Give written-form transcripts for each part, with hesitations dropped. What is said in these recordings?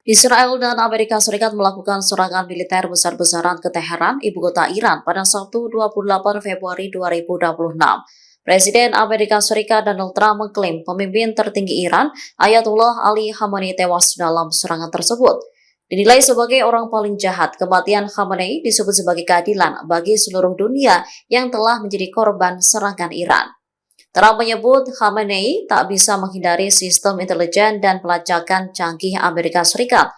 Israel dan Amerika Serikat melakukan serangan militer besar-besaran ke Teheran, ibu kota Iran, pada Sabtu 28 Februari 2026. Presiden Amerika Serikat Donald Trump mengklaim pemimpin tertinggi Iran, Ayatollah Ali Khamenei, tewas dalam serangan tersebut. Dinilai sebagai orang paling jahat, kematian Khamenei disebut sebagai keadilan bagi seluruh dunia yang telah menjadi korban serangan Iran. Trump menyebut Khamenei tak bisa menghindari sistem intelijen dan pelacakan canggih Amerika Serikat.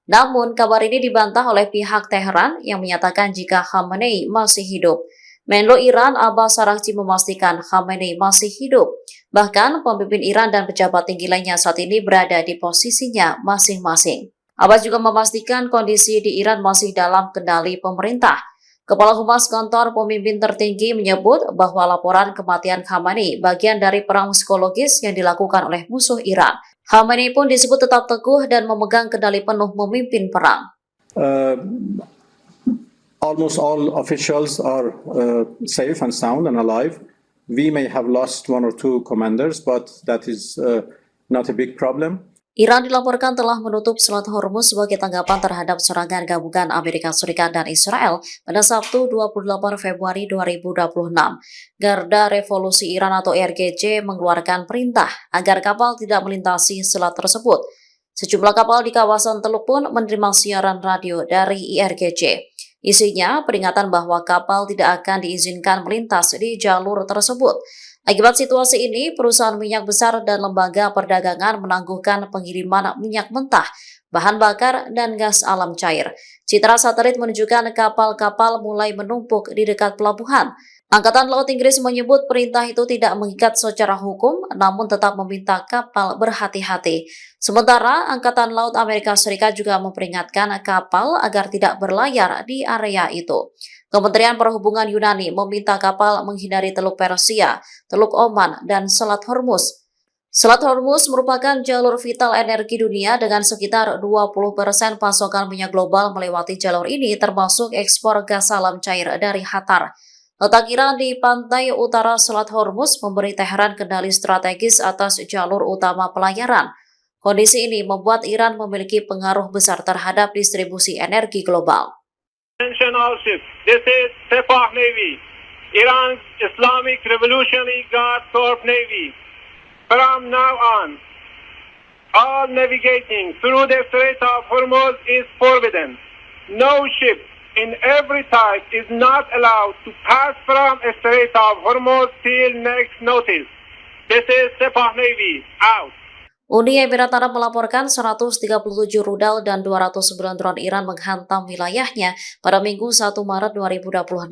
Namun, kabar ini dibantah oleh pihak Teheran yang menyatakan jika Khamenei masih hidup. Menlo Iran Abbas Araghchi memastikan Khamenei masih hidup. Bahkan, pemimpin Iran dan pejabat tinggi lainnya saat ini berada di posisinya masing-masing. Abbas juga memastikan kondisi di Iran masih dalam kendali pemerintah. Kepala Humas Kantor Pemimpin Tertinggi menyebut bahwa laporan kematian Khamenei bagian dari perang psikologis yang dilakukan oleh musuh Iran. Khamenei pun disebut tetap teguh dan memegang kendali penuh memimpin perang. Almost all officials are safe and sound and alive. We may have lost one or two commanders, but that is not a big problem. Iran dilaporkan telah menutup Selat Hormuz sebagai tanggapan terhadap serangan gabungan Amerika Serikat dan Israel pada Sabtu 28 Februari 2026. Garda Revolusi Iran atau IRGC mengeluarkan perintah agar kapal tidak melintasi selat tersebut. Sejumlah kapal di kawasan Teluk pun menerima siaran radio dari IRGC. Isinya peringatan bahwa kapal tidak akan diizinkan melintas di jalur tersebut. Akibat situasi ini, perusahaan minyak besar dan lembaga perdagangan menangguhkan pengiriman minyak mentah, bahan bakar, dan gas alam cair. Citra satelit menunjukkan kapal-kapal mulai menumpuk di dekat pelabuhan. Angkatan Laut Inggris menyebut perintah itu tidak mengikat secara hukum, namun tetap meminta kapal berhati-hati. Sementara, Angkatan Laut Amerika Serikat juga memperingatkan kapal agar tidak berlayar di area itu. Kementerian Perhubungan Yunani meminta kapal menghindari Teluk Persia, Teluk Oman, dan Selat Hormuz. Selat Hormuz merupakan jalur vital energi dunia dengan sekitar 20% pasokan minyak global melewati jalur ini, termasuk ekspor gas alam cair dari Qatar. Letak Iran di pantai utara Selat Hormuz memberi Teheran kendali strategis atas jalur utama pelayaran. Kondisi ini membuat Iran memiliki pengaruh besar terhadap distribusi energi global. Attention all ships. This is Sepah Navy, Iran's Islamic Revolutionary Guard Corps Navy. From now on, all navigating through the Strait of Hormuz is forbidden. No ship in every type is not allowed to pass from the Strait of Hormuz till next notice. This is Sepah Navy, out. Uni Emirat Arab melaporkan 137 rudal dan 209 drone Iran menghantam wilayahnya pada Minggu 1 Maret 2026.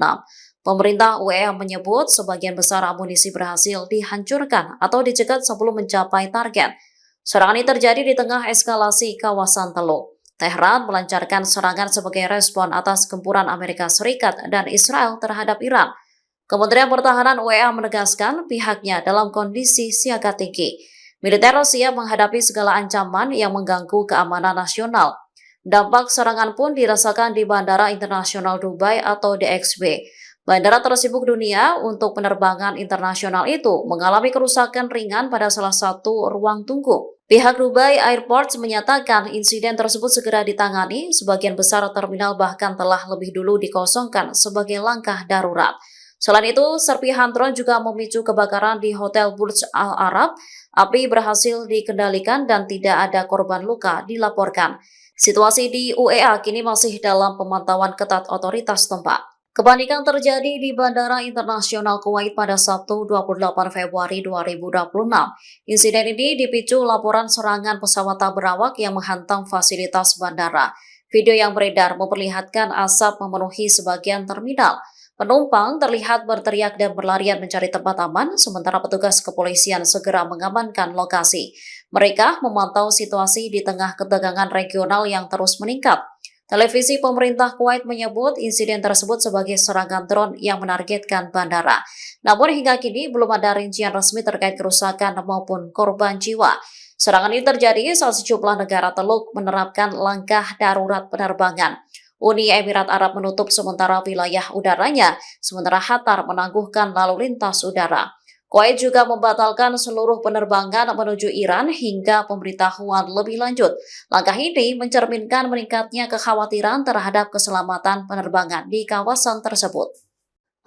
Pemerintah UEA menyebut sebagian besar amunisi berhasil dihancurkan atau dicegat sebelum mencapai target. Serangan ini terjadi di tengah eskalasi kawasan Teluk. Tehran melancarkan serangan sebagai respon atas gempuran Amerika Serikat dan Israel terhadap Iran. Kementerian Pertahanan UEA menegaskan pihaknya dalam kondisi siaga tinggi. Militer Rusia menghadapi segala ancaman yang mengganggu keamanan nasional. Dampak serangan pun dirasakan di Bandara Internasional Dubai atau DXB. Bandara tersibuk dunia untuk penerbangan internasional itu mengalami kerusakan ringan pada salah satu ruang tunggu. Pihak Dubai Airports menyatakan insiden tersebut segera ditangani, sebagian besar terminal bahkan telah lebih dulu dikosongkan sebagai langkah darurat. Selain itu, serpihan drone juga memicu kebakaran di Hotel Burj Al Arab. Api berhasil dikendalikan dan tidak ada korban luka dilaporkan. Situasi di UEA kini masih dalam pemantauan ketat otoritas tempat. Kepanikan terjadi di Bandara Internasional Kuwait pada Sabtu 28 Februari 2026. Insiden ini dipicu laporan serangan pesawat tak berawak yang menghantam fasilitas bandara. Video yang beredar memperlihatkan asap memenuhi sebagian terminal. Penumpang terlihat berteriak dan berlarian mencari tempat aman, sementara petugas kepolisian segera mengamankan lokasi. Mereka memantau situasi di tengah ketegangan regional yang terus meningkat. Televisi pemerintah Kuwait menyebut insiden tersebut sebagai serangan drone yang menargetkan bandara. Namun hingga kini belum ada rincian resmi terkait kerusakan maupun korban jiwa. Serangan ini terjadi saat sejumlah negara Teluk menerapkan langkah darurat penerbangan. Uni Emirat Arab menutup sementara wilayah udaranya, sementara Qatar menangguhkan lalu lintas udara. Kuwait juga membatalkan seluruh penerbangan menuju Iran hingga pemberitahuan lebih lanjut. Langkah ini mencerminkan meningkatnya kekhawatiran terhadap keselamatan penerbangan di kawasan tersebut.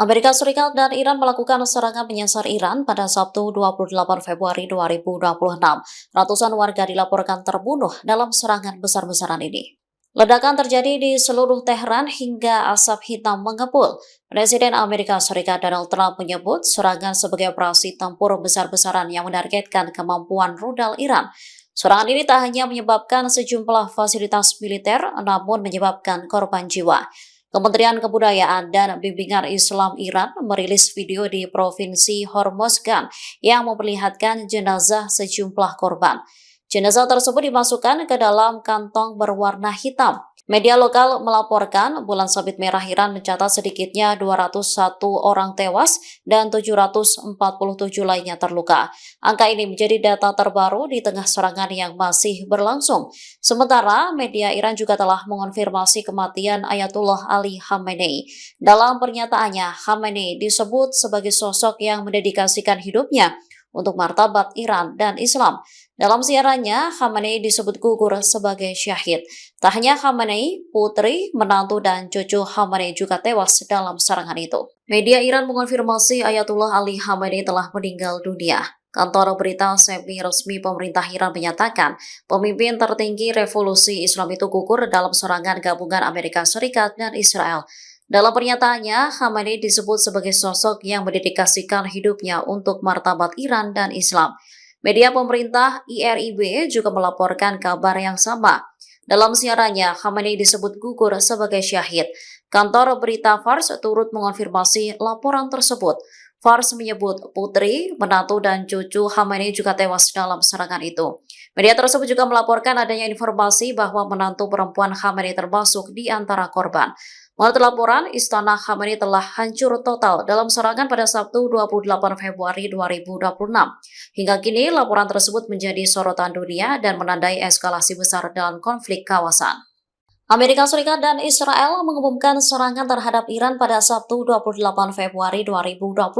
Amerika Serikat dan Iran melakukan serangan menyasar Iran pada Sabtu 28 Februari 2026. Ratusan warga dilaporkan terbunuh dalam serangan besar-besaran ini. Ledakan terjadi di seluruh Teheran hingga asap hitam mengepul. Presiden Amerika Serikat Donald Trump menyebut serangan sebagai operasi tempur besar-besaran yang menargetkan kemampuan rudal Iran. Serangan ini tak hanya menyebabkan sejumlah fasilitas militer, namun menyebabkan korban jiwa. Kementerian Kebudayaan dan Bimbingan Islam Iran merilis video di Provinsi Hormozgan yang memperlihatkan jenazah sejumlah korban. Jenazah tersebut dimasukkan ke dalam kantong berwarna hitam. Media lokal melaporkan bulan sabit merah Iran mencatat sedikitnya 201 orang tewas dan 747 lainnya terluka. Angka ini menjadi data terbaru di tengah serangan yang masih berlangsung. Sementara media Iran juga telah mengonfirmasi kematian Ayatullah Ali Khamenei. Dalam pernyataannya, Khamenei disebut sebagai sosok yang mendedikasikan hidupnya untuk martabat Iran dan Islam. Dalam siarannya, Khamenei disebut gugur sebagai syahid. Tak hanya Khamenei, putri, menantu, dan cucu Khamenei juga tewas dalam serangan itu. Media Iran mengonfirmasi Ayatullah Ali Khamenei telah meninggal dunia. Kantor berita semi-resmi pemerintah Iran menyatakan pemimpin tertinggi revolusi Islam itu gugur dalam serangan gabungan Amerika Serikat dan Israel. Dalam pernyataannya, Khamenei disebut sebagai sosok yang mendedikasikan hidupnya untuk martabat Iran dan Islam. Media pemerintah IRIB juga melaporkan kabar yang sama. Dalam siarannya, Khamenei disebut gugur sebagai syahid. Kantor berita Fars turut mengonfirmasi laporan tersebut. Fars menyebut putri, menantu, dan cucu Khamenei juga tewas dalam serangan itu. Media tersebut juga melaporkan adanya informasi bahwa menantu perempuan Khamenei termasuk di antara korban. Menurut laporan, Istana Khamenei telah hancur total dalam serangan pada Sabtu 28 Februari 2026. Hingga kini, laporan tersebut menjadi sorotan dunia dan menandai eskalasi besar dalam konflik kawasan. Amerika Serikat dan Israel mengumumkan serangan terhadap Iran pada Sabtu 28 Februari 2026.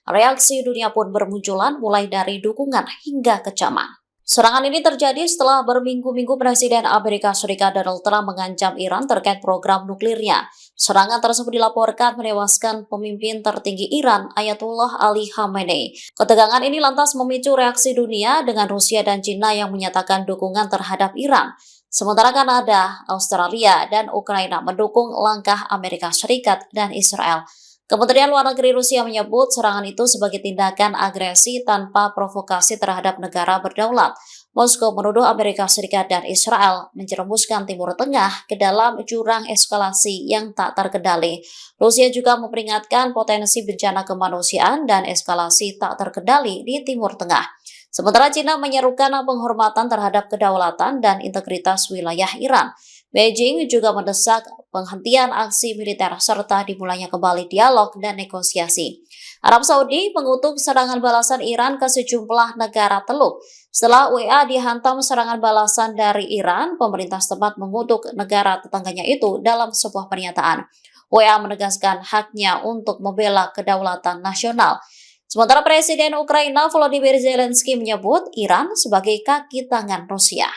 Reaksi dunia pun bermunculan mulai dari dukungan hingga kecaman. Serangan ini terjadi setelah berminggu-minggu Presiden Amerika Serikat Donald Trump mengancam Iran terkait program nuklirnya. Serangan tersebut dilaporkan menewaskan pemimpin tertinggi Iran, Ayatullah Ali Khamenei. Ketegangan ini lantas memicu reaksi dunia dengan Rusia dan China yang menyatakan dukungan terhadap Iran. Sementara Kanada, Australia, dan Ukraina mendukung langkah Amerika Serikat dan Israel. Kementerian Luar Negeri Rusia menyebut serangan itu sebagai tindakan agresi tanpa provokasi terhadap negara berdaulat. Moskow menuduh Amerika Serikat dan Israel menjerumuskan Timur Tengah ke dalam jurang eskalasi yang tak terkendali. Rusia juga memperingatkan potensi bencana kemanusiaan dan eskalasi tak terkendali di Timur Tengah. Sementara China menyerukan penghormatan terhadap kedaulatan dan integritas wilayah Iran. Beijing juga mendesak penghentian aksi militer serta dimulainya kembali dialog dan negosiasi. Arab Saudi mengutuk serangan balasan Iran ke sejumlah negara Teluk. Setelah UEA dihantam serangan balasan dari Iran, pemerintah setempat mengutuk negara tetangganya itu dalam sebuah pernyataan. UEA menegaskan haknya untuk membela kedaulatan nasional. Sementara Presiden Ukraina Volodymyr Zelensky menyebut Iran sebagai kaki tangan Rusia.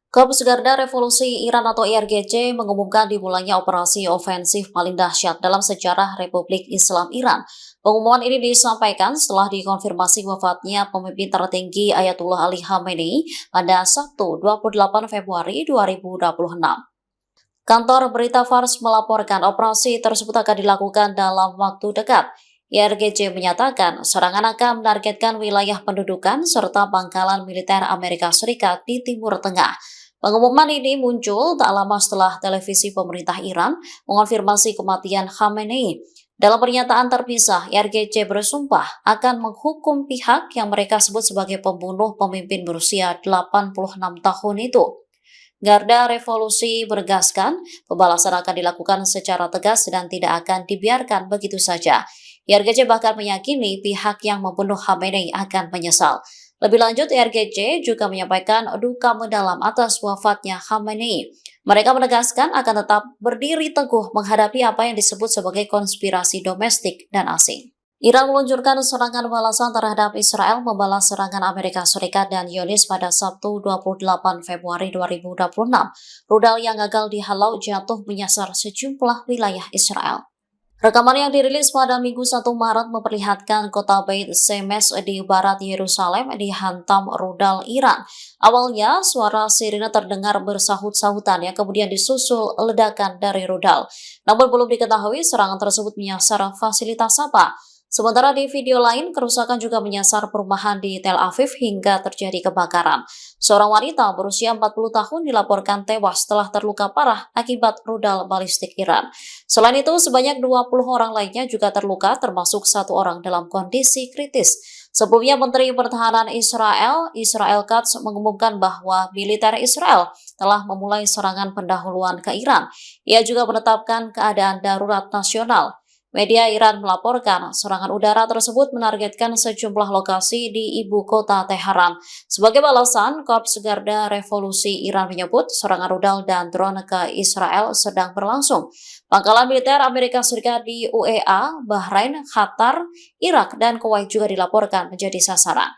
Korps Garda Revolusi Iran atau IRGC mengumumkan dimulainya operasi ofensif paling dahsyat dalam sejarah Republik Islam Iran. Pengumuman ini disampaikan setelah dikonfirmasi wafatnya pemimpin tertinggi Ayatullah Ali Khamenei pada Sabtu 28 Februari 2026. Kantor berita Fars melaporkan operasi tersebut akan dilakukan dalam waktu dekat. IRGC menyatakan serangan akan menargetkan wilayah pendudukan serta pangkalan militer Amerika Serikat di Timur Tengah. Pengumuman ini muncul tak lama setelah televisi pemerintah Iran mengonfirmasi kematian Khamenei. Dalam pernyataan terpisah, IRGC bersumpah akan menghukum pihak yang mereka sebut sebagai pembunuh pemimpin berusia 86 tahun itu. Garda Revolusi menegaskan pembalasan akan dilakukan secara tegas dan tidak akan dibiarkan begitu saja. IRGC bahkan meyakini pihak yang membunuh Khamenei akan menyesal. Lebih lanjut, IRGC juga menyampaikan duka mendalam atas wafatnya Khamenei. Mereka menegaskan akan tetap berdiri teguh menghadapi apa yang disebut sebagai konspirasi domestik dan asing. Iran meluncurkan serangan balasan terhadap Israel membalas serangan Amerika Serikat dan Zionis pada Sabtu 28 Februari 2026. Rudal yang gagal dihalau jatuh menyasar sejumlah wilayah Israel. Rekaman yang dirilis pada Minggu 1 Maret memperlihatkan kota Beit Shemesh di barat Yerusalem dihantam rudal Iran. Awalnya, suara sirine terdengar bersahut-sahutan yang kemudian disusul ledakan dari rudal. Namun belum diketahui serangan tersebut menyasar fasilitas apa. Sementara di video lain, kerusakan juga menyasar perumahan di Tel Aviv hingga terjadi kebakaran. Seorang wanita berusia 40 tahun dilaporkan tewas setelah terluka parah akibat rudal balistik Iran. Selain itu, sebanyak 20 orang lainnya juga terluka, termasuk 1 orang dalam kondisi kritis. Sebelumnya, Menteri Pertahanan Israel Katz mengumumkan bahwa militer Israel telah memulai serangan pendahuluan ke Iran. Ia juga menetapkan keadaan darurat nasional. Media Iran melaporkan serangan udara tersebut menargetkan sejumlah lokasi di ibu kota Teheran. Sebagai balasan, Korps Garda Revolusi Iran menyebut serangan rudal dan drone ke Israel sedang berlangsung. Pangkalan militer Amerika Serikat di UEA, Bahrain, Qatar, Irak, dan Kuwait juga dilaporkan menjadi sasaran.